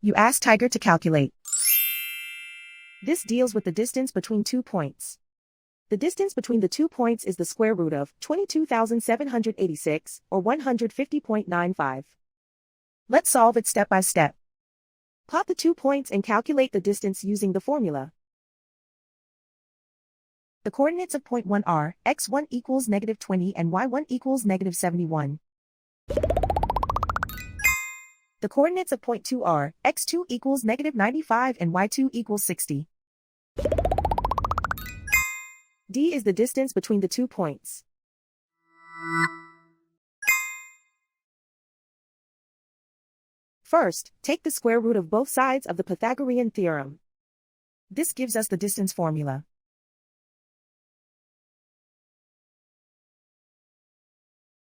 You ask Tiger to calculate. This deals with the distance between 2 points. The distance between the 2 points is the square root of 22,786, or 150.95. Let's solve it step by step. Plot the 2 points and calculate the distance using the formula. The coordinates of point 1 are x1 equals -20 and y1 equals -71. The coordinates of point 2 are x2 equals -95 and y2 equals 60. D is the distance between the 2 points. First, take the square root of both sides of the Pythagorean theorem. This gives us the distance formula.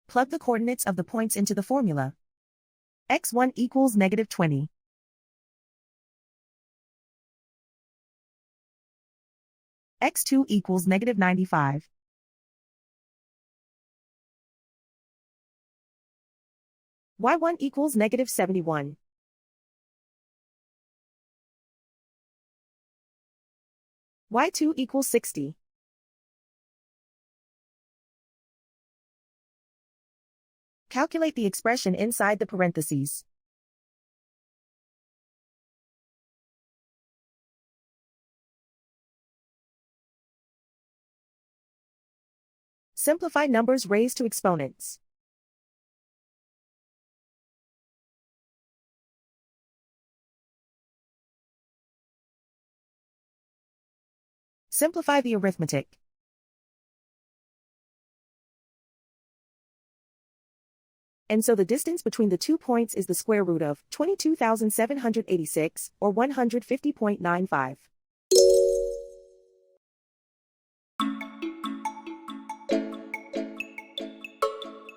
Plug the coordinates of the points into the formula. x1 equals -20. x2 equals -95. y1 equals -71. y2 equals 60. Calculate the expression inside the parentheses. Simplify numbers raised to exponents. Simplify the arithmetic. And so the distance between the 2 points is the square root of 22,786, or 150.95.